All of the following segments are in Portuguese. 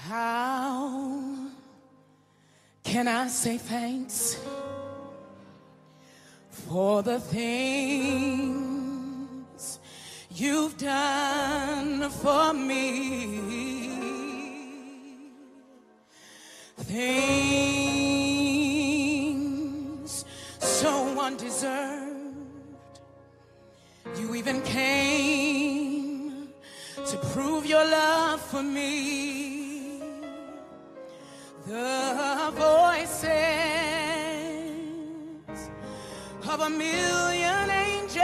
How can I say thanks for the things you've done for me? Things so undeserved. You even came to prove your love for me. The voices of a million angels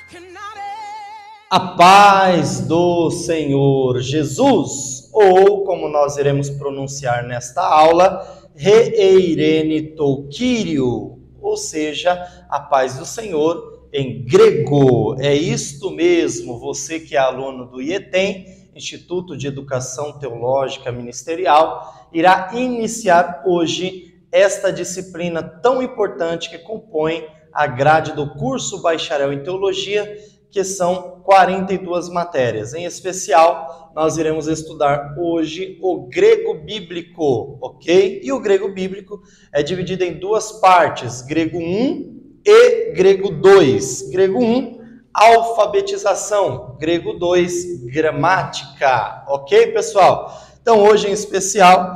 cannot end. A paz do Senhor Jesus, ou como nós iremos pronunciar nesta aula, Reirene Kyriou, ou seja, a paz do Senhor em grego. É isto mesmo, você que é aluno do IETEM, Instituto de Educação Teológica Ministerial, irá iniciar hoje esta disciplina tão importante que compõe a grade do curso Bacharel em Teologia, que são 42 matérias. Em especial, nós iremos estudar hoje o grego bíblico, ok? E o grego bíblico é dividido em duas partes, grego 1 e grego 2. Grego 1, alfabetização. Grego 2, gramática. Ok, pessoal? Então, hoje em especial,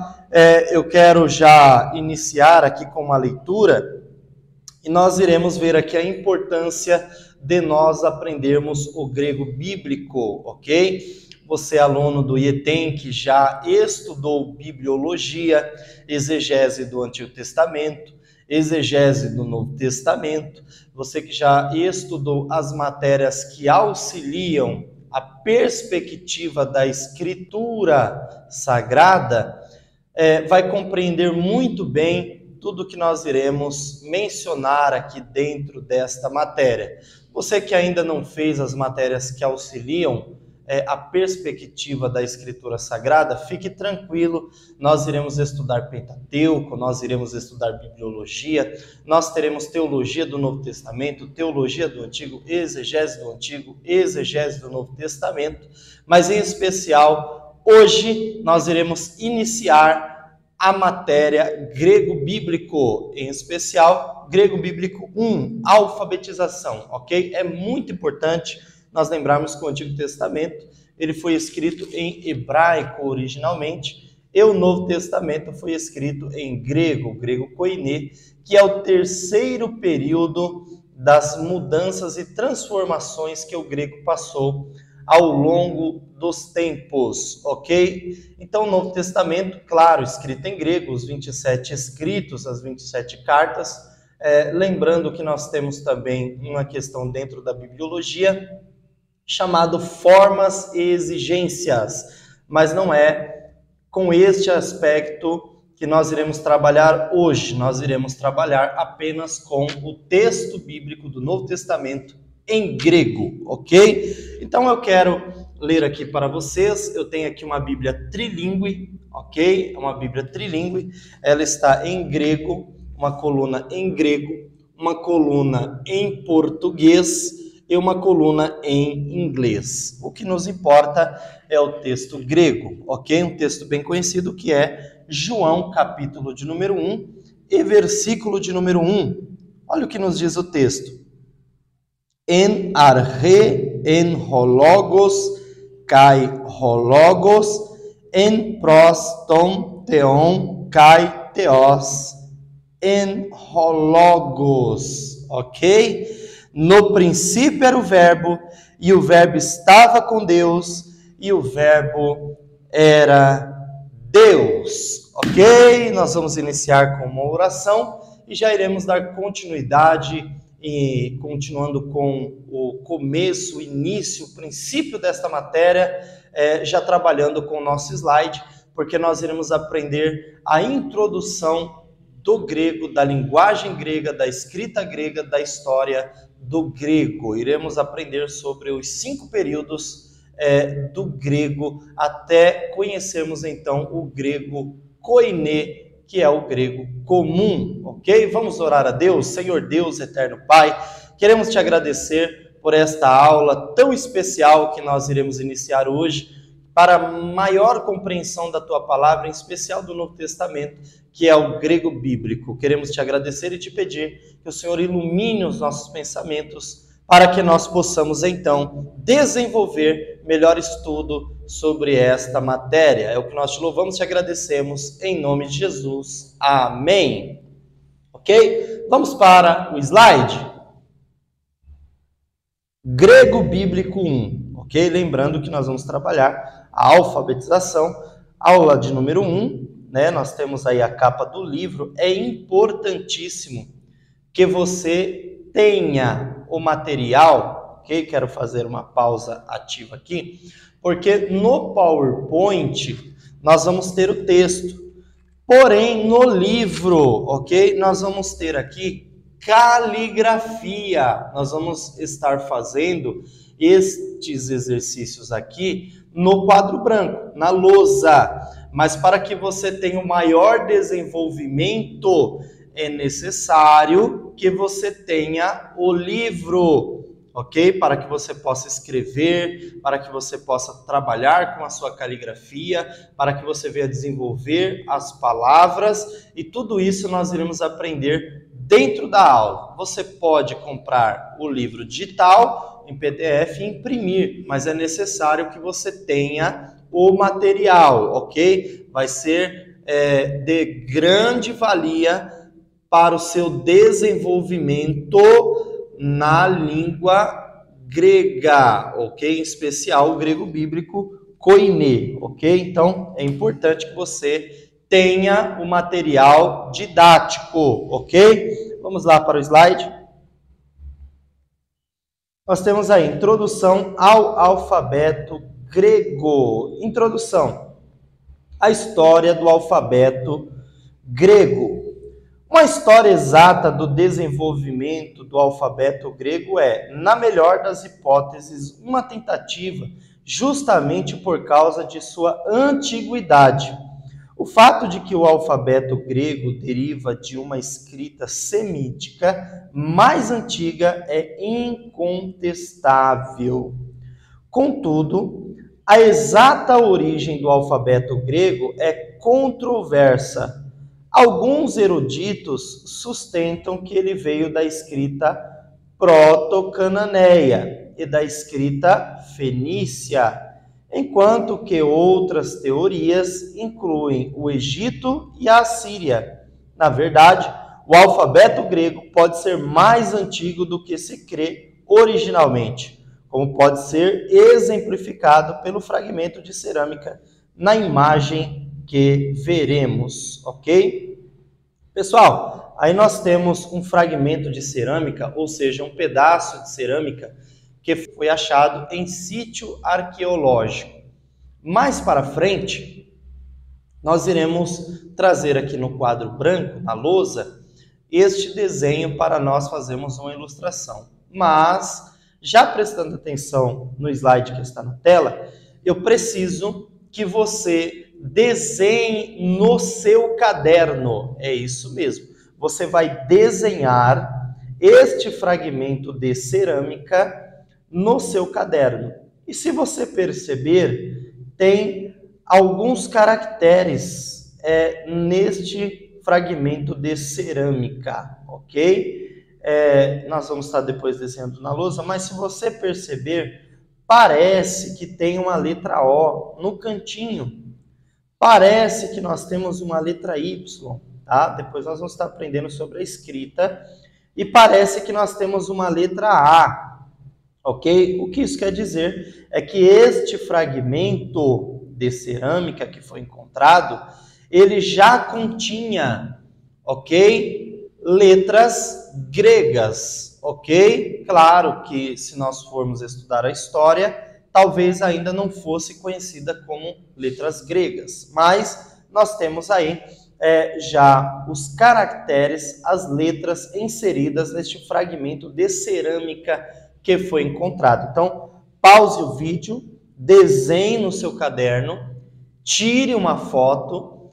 eu quero já iniciar aqui com uma leitura e nós iremos ver aqui a importância de nós aprendermos o grego bíblico, ok? Você, aluno do IETEM, que já estudou bibliologia, exegese do Antigo Testamento, exegese do Novo Testamento, você que já estudou as matérias que auxiliam a perspectiva da Escritura Sagrada, vai compreender muito bem tudo que nós iremos mencionar aqui dentro desta matéria. Você que ainda não fez as matérias que auxiliam a perspectiva da Escritura Sagrada, fique tranquilo, nós iremos estudar Pentateuco, nós iremos estudar Bibliologia, nós teremos Teologia do Novo Testamento, Teologia do Antigo, Exegese do Antigo, Exegese do Novo Testamento, mas em especial, hoje nós iremos iniciar a matéria grego bíblico, em especial, grego bíblico 1, alfabetização, ok? É muito importante nós lembrarmos que o Antigo Testamento ele foi escrito em hebraico originalmente, e o Novo Testamento foi escrito em grego, grego koiné, que é o terceiro período das mudanças e transformações que o grego passou ao longo dos tempos, ok? Então, o Novo Testamento, claro, escrito em grego, os 27 escritos, as 27 cartas, lembrando que nós temos também uma questão dentro da bibliologia, chamado formas e exigências, mas não é com este aspecto que nós iremos trabalhar hoje. Nós iremos trabalhar apenas com o texto bíblico do Novo Testamento em grego, ok? Então eu quero ler aqui para vocês, eu tenho aqui uma Bíblia trilingüe, ok? Uma Bíblia trilingüe, ela está em grego, uma coluna em grego, uma coluna em português e uma coluna em inglês. O que nos importa é o texto grego, ok? Um texto bem conhecido que é João, capítulo de número 1 e versículo de número 1. Olha o que nos diz o texto. En arche en hologos kai hologos en pros ton theon kai theos en hologos, ok? No princípio era o verbo, e o verbo estava com Deus, e o verbo era Deus. Ok? Nós vamos iniciar com uma oração e já iremos dar continuidade e continuando com o começo, o início, o princípio desta matéria, já trabalhando com o nosso slide, porque nós iremos aprender a introdução do grego, da linguagem grega, da escrita grega, da história do grego. Iremos aprender sobre os 5 períodos do grego, até conhecermos então o grego koiné, que é o grego comum, ok? Vamos orar a Deus. Senhor Deus, eterno Pai, queremos te agradecer por esta aula tão especial que nós iremos iniciar hoje, para maior compreensão da tua palavra, em especial do Novo Testamento, que é o grego bíblico. Queremos te agradecer e te pedir que o Senhor ilumine os nossos pensamentos, para que nós possamos, então, desenvolver melhor estudo sobre esta matéria. É o que nós te louvamos e te agradecemos, em nome de Jesus. Amém. Ok? Vamos para o slide. Grego bíblico 1. Ok? Lembrando que nós vamos trabalhar a alfabetização. Aula de número 1. Nós temos aí a capa do livro. É importantíssimo que você tenha o material, ok? Quero fazer uma pausa ativa aqui, porque no PowerPoint nós vamos ter o texto, porém no livro, ok? Nós vamos ter aqui caligrafia, nós vamos estar fazendo estes exercícios aqui no quadro branco, na lousa, mas para que você tenha o maior desenvolvimento, é necessário que você tenha o livro, ok? Para que você possa escrever, para que você possa trabalhar com a sua caligrafia, para que você venha desenvolver as palavras, e tudo isso nós iremos aprender dentro da aula. Você pode comprar o livro digital em PDF e imprimir, mas é necessário que você tenha o material, ok? Vai ser de grande valia para o seu desenvolvimento na língua grega, ok? Em especial o grego bíblico koiné, ok? Então, é importante que você tenha o material didático, ok? Vamos lá para o slide. Nós temos a introdução ao alfabeto grego. Introdução à história do alfabeto grego. Uma história exata do desenvolvimento do alfabeto grego é, na melhor das hipóteses, uma tentativa, justamente por causa de sua antiguidade. O fato de que o alfabeto grego deriva de uma escrita semítica mais antiga é incontestável. Contudo, a exata origem do alfabeto grego é controversa. Alguns eruditos sustentam que ele veio da escrita proto-cananeia e da escrita fenícia, enquanto que outras teorias incluem o Egito e a Assíria. Na verdade, o alfabeto grego pode ser mais antigo do que se crê originalmente, como pode ser exemplificado pelo fragmento de cerâmica na imagem que veremos, ok? Pessoal, aí nós temos um fragmento de cerâmica, ou seja, um pedaço de cerâmica que foi achado em sítio arqueológico. Mais para frente, nós iremos trazer aqui no quadro branco, na lousa, este desenho para nós fazermos uma ilustração. Mas, já prestando atenção no slide que está na tela, eu preciso que você desenhe no seu caderno. É isso mesmo. Você vai desenhar este fragmento de cerâmica no seu caderno. E se você perceber, tem alguns caracteres neste fragmento de cerâmica, ok? Nós vamos estar depois desenhando na lousa, mas se você perceber, parece que tem uma letra O no cantinho. Parece que nós temos uma letra Y, tá? Depois nós vamos estar aprendendo sobre a escrita. E parece que nós temos uma letra A, ok? O que isso quer dizer é que este fragmento de cerâmica que foi encontrado, ele já continha, ok? Letras gregas, ok? Claro que se nós formos estudar a história, talvez ainda não fosse conhecida como letras gregas, mas nós temos aí já os caracteres, as letras inseridas neste fragmento de cerâmica que foi encontrado. Então, pause o vídeo, desenhe no seu caderno, tire uma foto,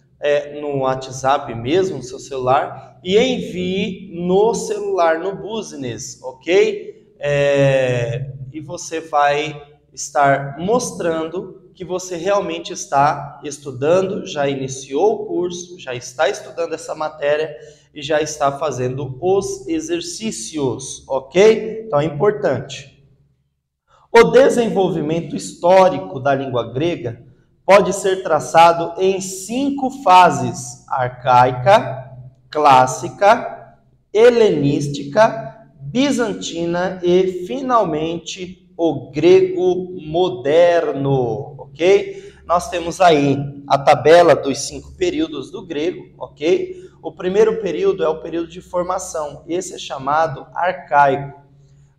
no WhatsApp mesmo, no seu celular, e envie no celular, no Business, ok? E você vai estar mostrando que você realmente está estudando, já iniciou o curso, já está estudando essa matéria e já está fazendo os exercícios, ok? Então é importante. O desenvolvimento histórico da língua grega pode ser traçado em 5 fases: arcaica, clássica, helenística, bizantina e, finalmente, o grego moderno, ok? Nós temos aí a tabela dos 5 períodos do grego, ok? O primeiro período é o período de formação, esse é chamado arcaico.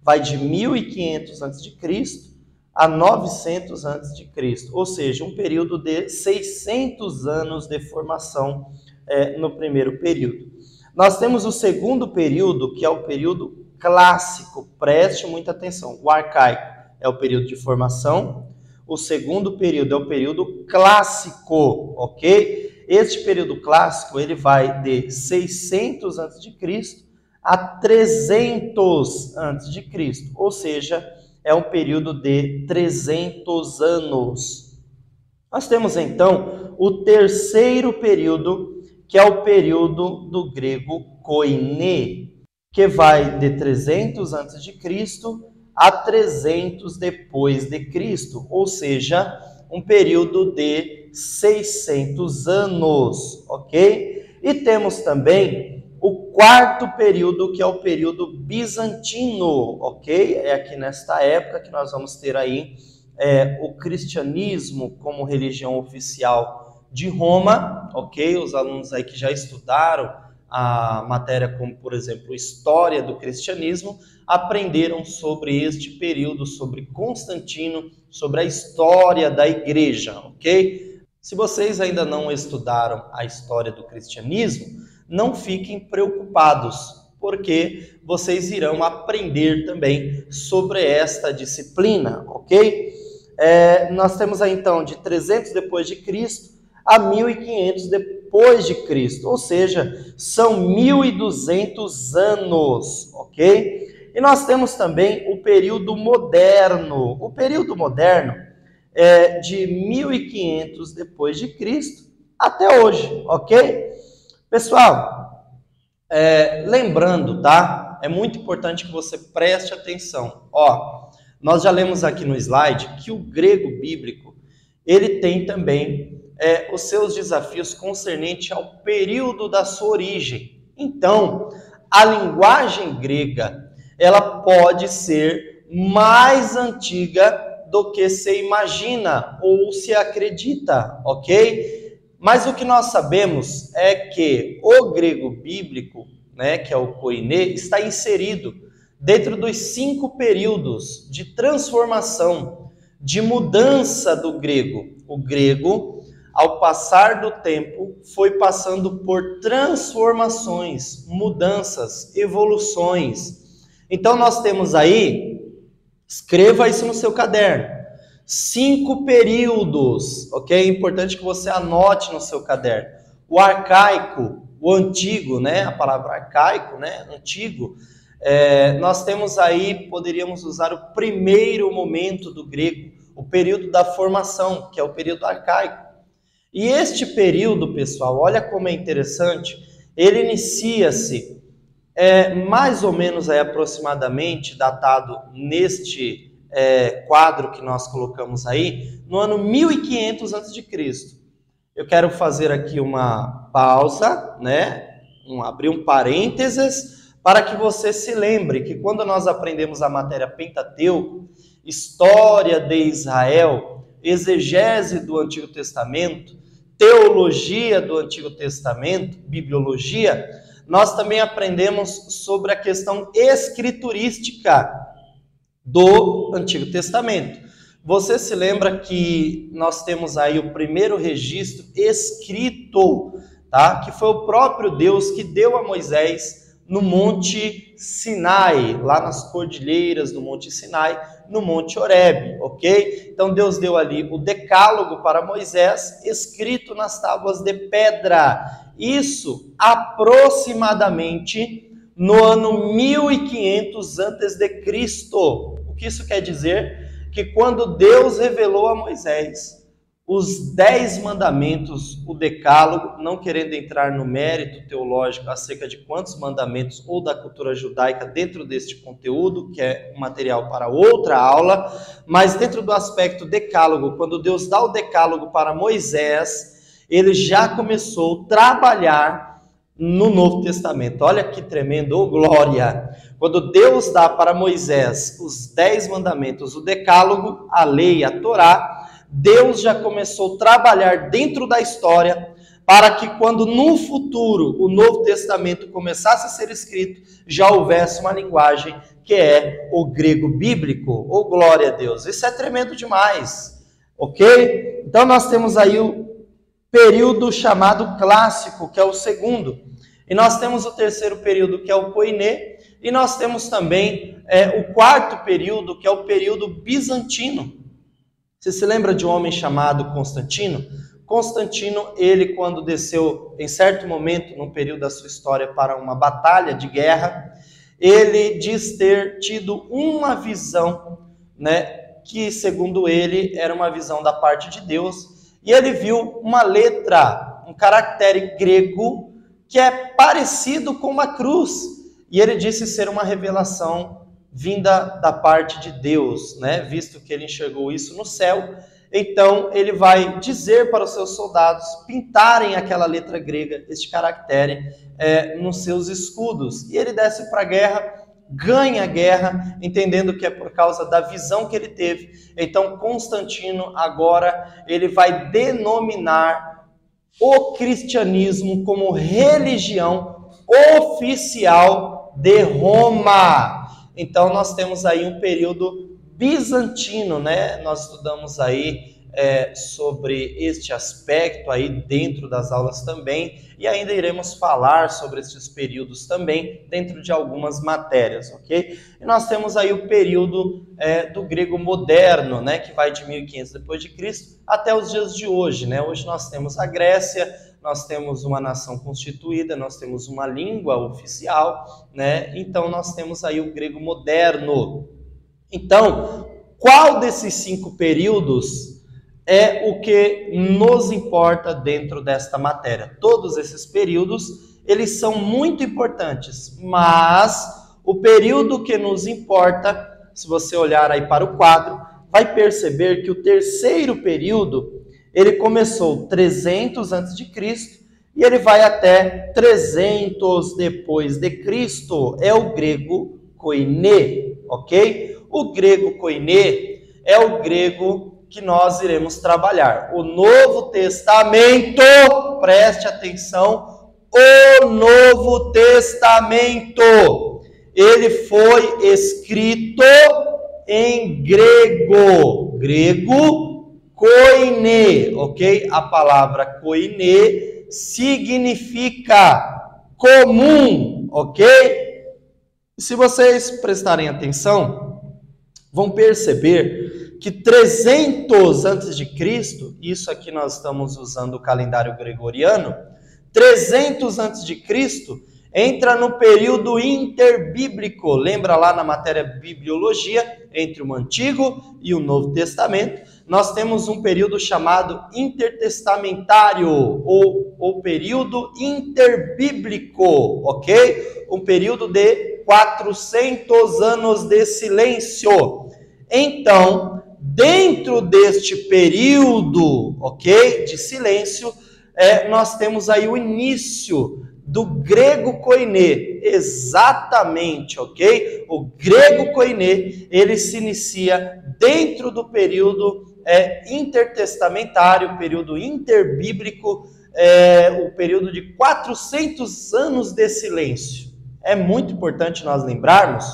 Vai de 1500 a.C. a 900 a.C., ou seja, um período de 600 anos de formação no primeiro período. Nós temos o segundo período, que é o período clássico. Preste muita atenção. O arcaico é o período de formação. O segundo período é o período clássico, ok? Este período clássico, ele vai de 600 a.C. a 300 a.C., ou seja, é um período de 300 anos. Nós temos, então, o terceiro período, que é o período do grego koiné, que vai de 300 a.C. a 300 depois de Cristo, ou seja, um período de 600 anos, ok? E temos também o quarto período, que é o período bizantino, ok? É aqui nesta época que nós vamos ter aí o cristianismo como religião oficial de Roma, ok? Os alunos aí que já estudaram a matéria como, por exemplo, História do Cristianismo, aprenderam sobre este período, sobre Constantino, sobre a história da igreja, ok? Se vocês ainda não estudaram a história do cristianismo, não fiquem preocupados, porque vocês irão aprender também sobre esta disciplina, ok? Nós temos aí então de 300 depois de Cristo a 1500 depois de Cristo, ou seja, são 1200 anos, ok? E nós temos também o período moderno. O período moderno é de 1500 depois de Cristo até hoje, ok? Pessoal, lembrando, tá? É muito importante que você preste atenção. Ó, nós já lemos aqui no slide que o grego bíblico, ele tem também os seus desafios concernentes ao período da sua origem. Então, a linguagem grega, ela pode ser mais antiga do que se imagina ou se acredita, ok? Mas o que nós sabemos é que o grego bíblico, né, que é o koiné, está inserido dentro dos 5 períodos de transformação, de mudança do grego. O grego, ao passar do tempo, foi passando por transformações, mudanças, evoluções. Então nós temos aí, escreva isso no seu caderno, 5 períodos, ok? É importante que você anote no seu caderno. O arcaico, o antigo, né? A palavra arcaico, né? Antigo. Nós temos aí, poderíamos usar o primeiro momento do grego, o período da formação, que é o período arcaico. E este período, pessoal, olha como é interessante, ele inicia-se mais ou menos aí, aproximadamente, datado neste quadro que nós colocamos aí, no ano 1500 a.C. Eu quero fazer aqui uma pausa, né? Abrir um parênteses, para que você se lembre que quando nós aprendemos a matéria Pentateuco, história de Israel, exegese do Antigo Testamento, teologia do Antigo Testamento, bibliologia, nós também aprendemos sobre a questão escriturística do Antigo Testamento. Você se lembra que nós temos aí o primeiro registro escrito, tá? Que foi o próprio Deus que deu a Moisés no Monte Sinai, lá nas cordilheiras do Monte Sinai, no Monte Horebe, ok? Então Deus deu ali o decálogo para Moisés, escrito nas tábuas de pedra. Isso aproximadamente no ano 1500 a.C. O que isso quer dizer? Que quando Deus revelou a Moisés os 10 mandamentos, o decálogo, não querendo entrar no mérito teológico acerca de quantos mandamentos ou da cultura judaica dentro deste conteúdo, que é um material para outra aula, mas dentro do aspecto decálogo, quando Deus dá o decálogo para Moisés, ele já começou a trabalhar no Novo Testamento. Olha que tremendo, oh glória! Quando Deus dá para Moisés os 10 mandamentos, o decálogo, a lei, a Torá, Deus já começou a trabalhar dentro da história para que quando no futuro o Novo Testamento começasse a ser escrito, já houvesse uma linguagem que é o grego bíblico. Oh, glória a Deus! Isso é tremendo demais, ok? Então nós temos aí o período chamado clássico, que é o segundo. E nós temos o terceiro período, que é o koiné. E nós temos também o quarto período, que é o período bizantino. Você se lembra de um homem chamado Constantino? Constantino, ele quando desceu em certo momento, num período da sua história, para uma batalha de guerra, ele diz ter tido uma visão, que segundo ele era uma visão da parte de Deus, e ele viu uma letra, um caractere grego, que é parecido com uma cruz, e ele disse ser uma revelação vinda da parte de Deus, visto que ele enxergou isso no céu. Então ele vai dizer para os seus soldados pintarem aquela letra grega, este caractere, nos seus escudos. E ele desce para a guerra, ganha a guerra, entendendo que é por causa da visão que ele teve. Então Constantino agora ele vai denominar o cristianismo como religião oficial de Roma. Então nós temos aí um período bizantino, Nós estudamos aí sobre este aspecto aí dentro das aulas também, e ainda iremos falar sobre esses períodos também dentro de algumas matérias, ok? E nós temos aí o período do grego moderno, que vai de 1500 depois de Cristo até os dias de hoje, Hoje nós temos a Grécia, nós temos uma nação constituída, nós temos uma língua oficial, Então nós temos aí o grego moderno. Então, qual desses 5 períodos é o que nos importa dentro desta matéria? Todos esses períodos, eles são muito importantes, mas o período que nos importa, se você olhar aí para o quadro, vai perceber que o terceiro período, ele começou 300 a.C. e ele vai até 300 depois de Cristo. É o grego koiné, ok? O grego koiné é o grego que nós iremos trabalhar. O Novo Testamento, preste atenção, o Novo Testamento, ele foi escrito em grego, koiné, ok? A palavra koiné significa comum, ok? Se vocês prestarem atenção, vão perceber que 300 a.C., isso aqui nós estamos usando o calendário gregoriano, 300 a.C. entra no período interbíblico. Lembra lá na matéria bibliologia, entre o Antigo e o Novo Testamento, nós temos um período chamado intertestamentário, ou período interbíblico, ok? Um período de 400 anos de silêncio. Então, dentro deste período, ok, de silêncio, nós temos aí o início do grego koiné, exatamente, ok? O grego koiné, ele se inicia dentro do período intertestamentário, período interbíblico, o período de 400 anos de silêncio. É muito importante nós lembrarmos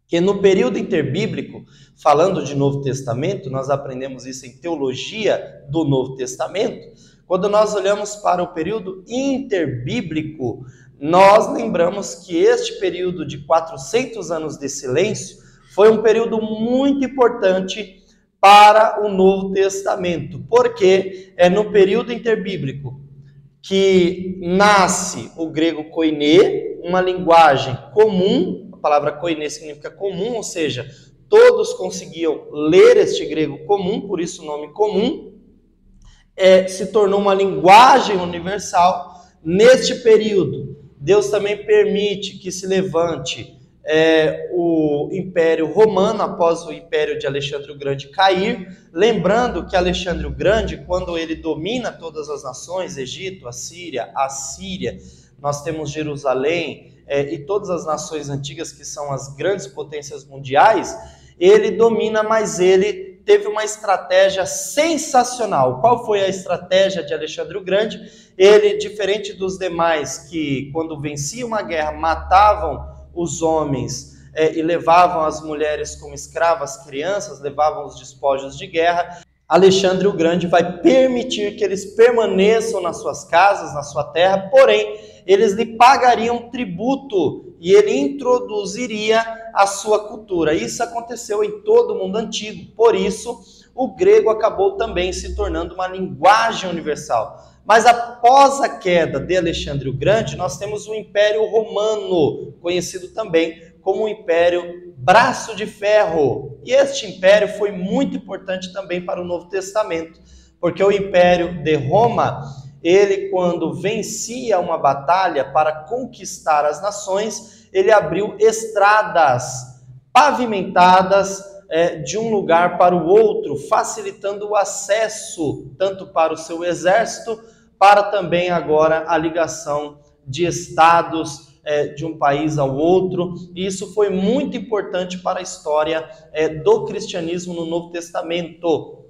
que no período interbíblico, falando de Novo Testamento, nós aprendemos isso em teologia do Novo Testamento, quando nós olhamos para o período interbíblico, nós lembramos que este período de 400 anos de silêncio Foi um período muito importante para o Novo Testamento, porque é no período interbíblico que nasce o grego koiné, uma linguagem comum. A palavra koiné significa comum, ou seja, todos conseguiam ler este grego comum, por isso o nome comum. Se tornou uma linguagem universal. Neste período, Deus também permite que se levante o Império Romano, após o Império de Alexandre o Grande cair. Lembrando que Alexandre o Grande, quando ele domina todas as nações, Egito, Assíria, nós temos Jerusalém e todas as nações antigas que são as grandes potências mundiais, ele domina, mas ele teve uma estratégia sensacional. Qual foi a estratégia de Alexandre o Grande? Ele, diferente dos demais que, quando venciam uma guerra, matavam os homens e levavam as mulheres como escravas, crianças, levavam os despojos de guerra, Alexandre o Grande vai permitir que eles permaneçam nas suas casas, na sua terra, porém, eles lhe pagariam tributo e ele introduziria a sua cultura. Isso aconteceu em todo o mundo antigo, por isso o grego acabou também se tornando uma linguagem universal. Mas após a queda de Alexandre o Grande, nós temos o Império Romano, conhecido também como o Império Braço de Ferro. E este império foi muito importante também para o Novo Testamento, porque o Império de Roma, ele, quando vencia uma batalha para conquistar as nações, ele abriu estradas pavimentadas de um lugar para o outro, facilitando o acesso tanto para o seu exército, para também agora a ligação de estados de um país ao outro. E isso foi muito importante para a história do cristianismo no Novo Testamento.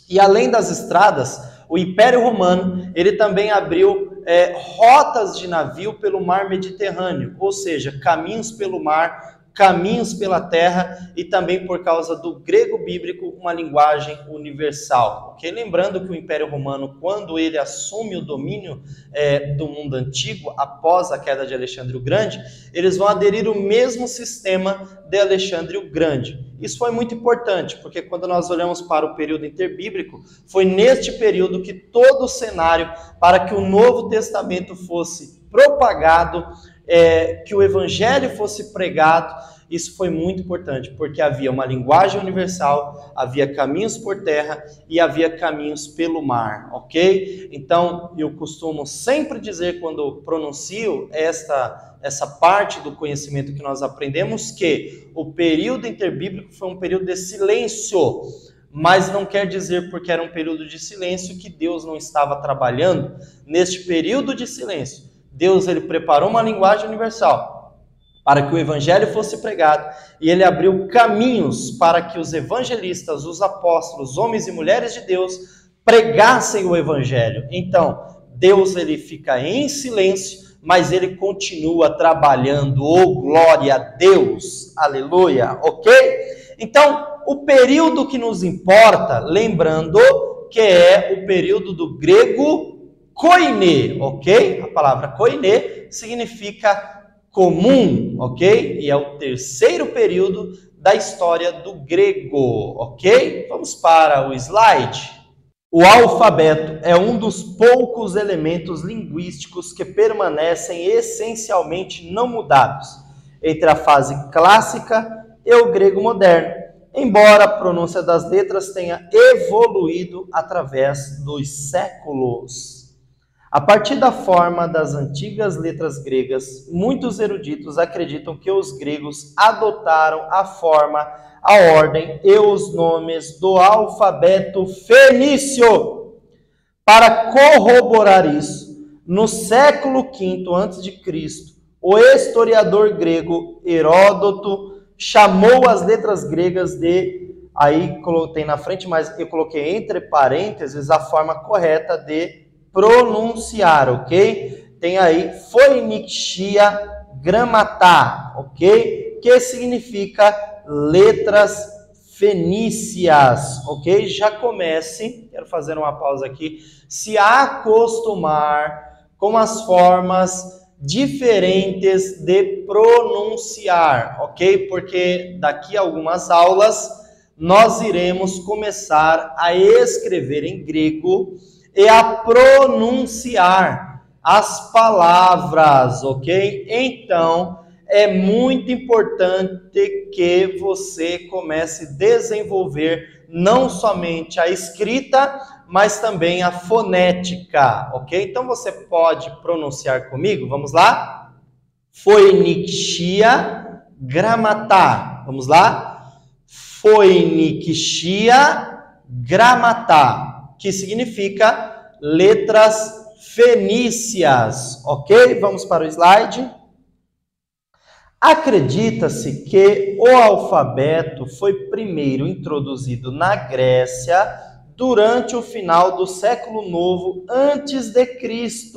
E além das estradas, o Império Romano, ele também abriu rotas de navio pelo mar Mediterrâneo, ou seja, caminhos pelo mar, caminhos pela terra, e também por causa do grego bíblico, uma linguagem universal. Okay? Lembrando que o Império Romano, quando ele assume o domínio do mundo antigo, após a queda de Alexandre o Grande, eles vão aderir o mesmo sistema de Alexandre o Grande. Isso foi muito importante, porque quando nós olhamos para o período interbíblico, foi neste período que todo o cenário para que o Novo Testamento fosse propagado, que o Evangelho fosse pregado. Isso foi muito importante, porque havia uma linguagem universal, havia caminhos por terra e havia caminhos pelo mar, ok? Então, eu costumo sempre dizer, quando pronuncio essa parte do conhecimento que nós aprendemos, que o período interbíblico foi um período de silêncio, mas não quer dizer, porque era um período de silêncio, que Deus não estava trabalhando. Neste período de silêncio, Deus ele preparou uma linguagem universal para que o evangelho fosse pregado, e ele abriu caminhos para que os evangelistas, os apóstolos, homens e mulheres de Deus, pregassem o evangelho. Então, Deus ele fica em silêncio, mas ele continua trabalhando. Oh, glória a Deus! Aleluia! Ok? Então, o período que nos importa, lembrando que é o período do grego koiné, ok? A palavra koiné significa comum, ok? E é o terceiro período da história do grego, ok? Vamos para o slide. O alfabeto é um dos poucos elementos linguísticos que permanecem essencialmente não mudados entre a fase clássica e o grego moderno, embora a pronúncia das letras tenha evoluído através dos séculos. A partir da forma das antigas letras gregas, muitos eruditos acreditam que os gregos adotaram a forma, a ordem e os nomes do alfabeto fenício. Para corroborar isso, no século V a.C., o historiador grego Heródoto chamou as letras gregas de, aí coloquei na frente, mas eu coloquei entre parênteses a forma correta de pronunciar, ok? Tem aí Phoenicia Grammata, ok? Que significa letras fenícias, ok? Já comece, quero fazer uma pausa aqui, se acostumar com as formas diferentes de pronunciar, ok? Porque daqui a algumas aulas nós iremos começar a escrever em grego e a pronunciar as palavras, ok? Então, é muito importante que você comece a desenvolver não somente a escrita, mas também a fonética, ok? Então você pode pronunciar comigo, vamos lá? Phoenicia grammatá, vamos lá? Phoenicia grammatá, que significa letras fenícias, ok? Vamos para o slide. Acredita-se que o alfabeto foi primeiro introduzido na Grécia durante o final do século IX a.C.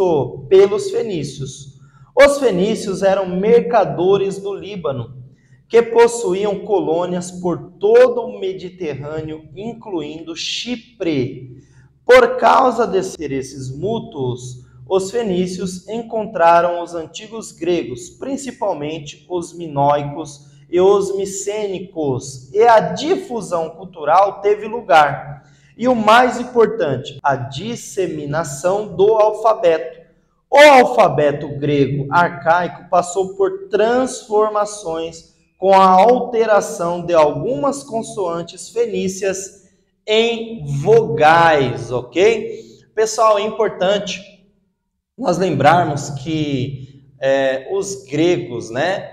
pelos fenícios. Os fenícios eram mercadores do Líbano, que possuíam colônias por todo o Mediterrâneo, incluindo Chipre. Por causa desses interesses mútuos, os fenícios encontraram os antigos gregos, principalmente os minoicos e os micênicos, e a difusão cultural teve lugar. E o mais importante, a disseminação do alfabeto. O alfabeto grego arcaico passou por transformações com a alteração de algumas consoantes fenícias em vogais, ok? Pessoal, é importante nós lembrarmos que os gregos, né,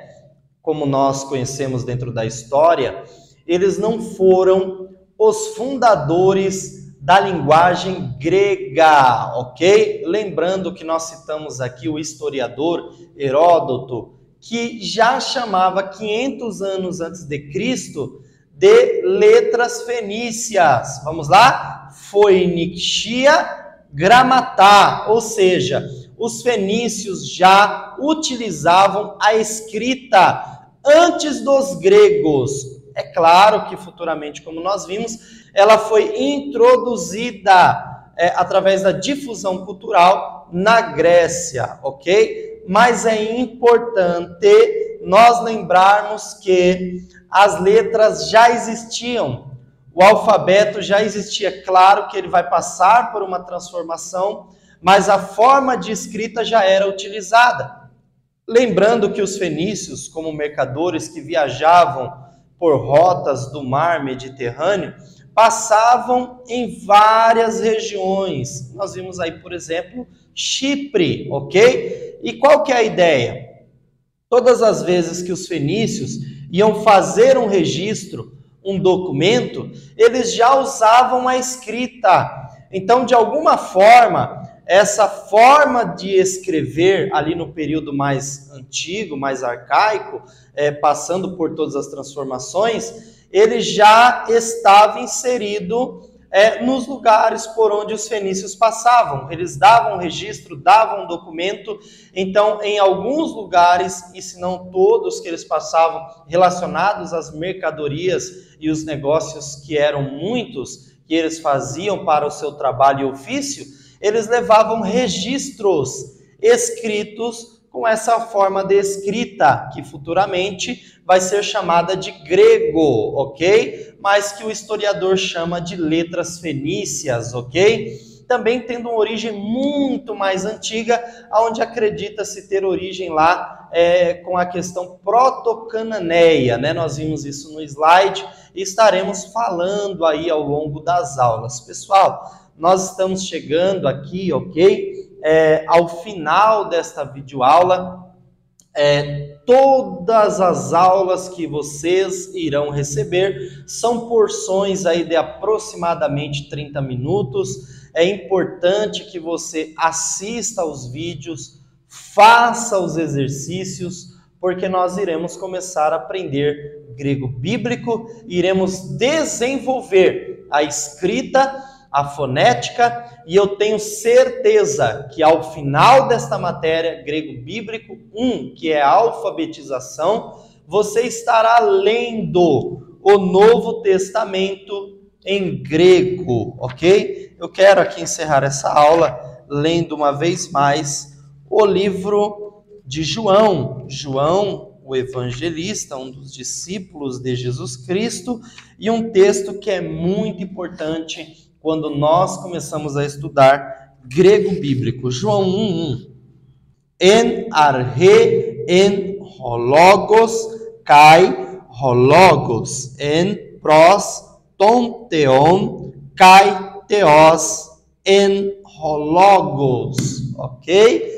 como nós conhecemos dentro da história, eles não foram os fundadores da linguagem grega, ok? Lembrando que nós citamos aqui o historiador Heródoto, que já chamava 500 anos antes de Cristo de letras fenícias. Vamos lá? Phoenicia grammatá, ou seja, os fenícios já utilizavam a escrita antes dos gregos. É claro que futuramente, como nós vimos, ela foi introduzida através da difusão cultural na Grécia, ok? Mas é importante nós lembrarmos que as letras já existiam. O alfabeto já existia, claro que ele vai passar por uma transformação, mas a forma de escrita já era utilizada. Lembrando que os fenícios, como mercadores que viajavam por rotas do mar Mediterrâneo, passavam em várias regiões. Nós vimos aí, por exemplo, Chipre, ok? E qual que é a ideia? Todas as vezes que os fenícios iam fazer um registro, um documento, eles já usavam a escrita. Então, de alguma forma, essa forma de escrever ali no período mais antigo, mais arcaico, passando por todas as transformações, ele já estava inserido nos lugares por onde os fenícios passavam. Eles davam registro, davam documento. Então, em alguns lugares, e se não todos que eles passavam, relacionados às mercadorias e os negócios que eram muitos, que eles faziam para o seu trabalho e ofício, eles levavam registros escritos com essa forma de escrita, que futuramente vai ser chamada de grego, ok? Mas que o historiador chama de letras fenícias, ok? Também tendo uma origem muito mais antiga, onde acredita-se ter origem lá com a questão proto-cananeia, né? Nós vimos isso no slide e estaremos falando aí ao longo das aulas. Pessoal, nós estamos chegando aqui, ok? Ao final desta videoaula. Todas as aulas que vocês irão receber são porções aí de aproximadamente 30 minutos. É importante que você assista aos vídeos, faça os exercícios, porque nós iremos começar a aprender grego bíblico, iremos desenvolver a escrita, a fonética, e eu tenho certeza que ao final desta matéria, grego bíblico 1, que é a alfabetização, você estará lendo o Novo Testamento em grego, ok? Eu quero aqui encerrar essa aula lendo uma vez mais o livro de João. João, o evangelista, um dos discípulos de Jesus Cristo, e um texto que é muito importante quando nós começamos a estudar grego bíblico. João 1:1. En arche en hologos kai hologos, en pros ton theon kai theos en hologos, ok?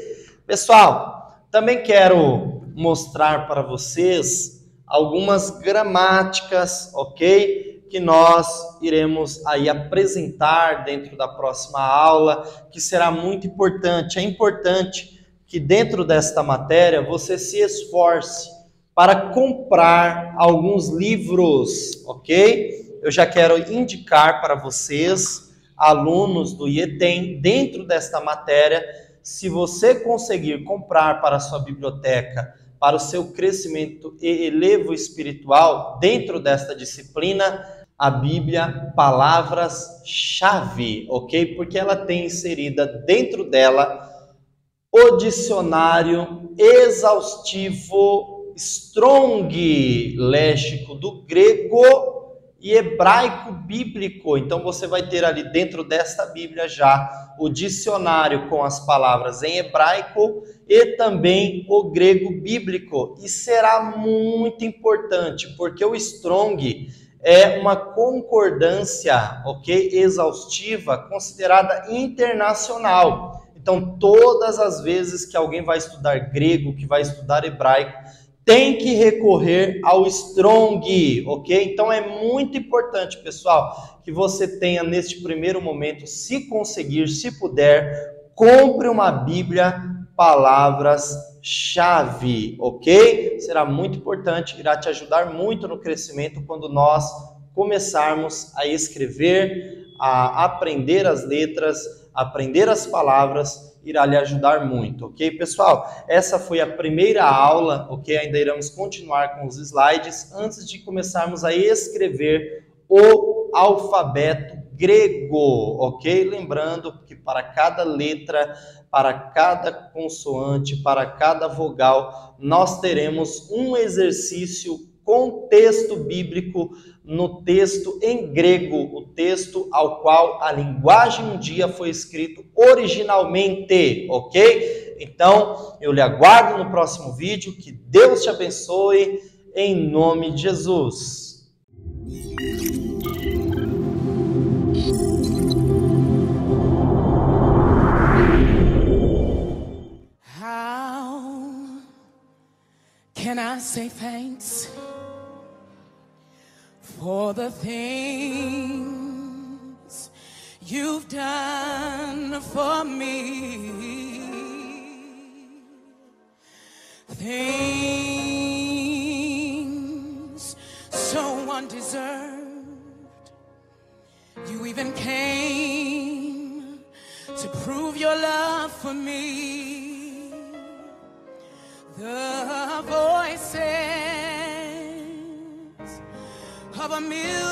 Pessoal, também quero mostrar para vocês algumas gramáticas, ok? Que nós iremos aí apresentar dentro da próxima aula, que será muito importante. É importante que dentro desta matéria você se esforce para comprar alguns livros, ok? Eu já quero indicar para vocês, alunos do IETEM, dentro desta matéria, se você conseguir comprar para a sua biblioteca, para o seu crescimento e elevo espiritual, dentro desta disciplina, a Bíblia, palavras-chave, ok? Porque ela tem inserida dentro dela o dicionário exaustivo Strong léxico do grego e hebraico bíblico. Então você vai ter ali dentro desta Bíblia já o dicionário com as palavras em hebraico e também o grego bíblico. E será muito importante, porque o Strong é uma concordância, ok, exaustiva, considerada internacional. Então, todas as vezes que alguém vai estudar grego, que vai estudar hebraico, tem que recorrer ao Strong, ok? Então, é muito importante, pessoal, que você tenha neste primeiro momento, se conseguir, se puder, compre uma Bíblia, palavras-chave, ok? Será muito importante, irá te ajudar muito no crescimento quando nós começarmos a escrever, a aprender as letras, aprender as palavras, irá lhe ajudar muito, ok, pessoal? Essa foi a primeira aula, ok? Ainda iremos continuar com os slides antes de começarmos a escrever o alfabeto grego, ok? Lembrando que para cada letra, para cada consoante, para cada vogal, nós teremos um exercício com texto bíblico no texto em grego, o texto ao qual a linguagem um dia foi escrito originalmente, ok? Então, eu lhe aguardo no próximo vídeo, que Deus te abençoe, em nome de Jesus. How can I say thanks for the things you've done for me? Things so undeserved. You even came to prove your love for me. The voices of a million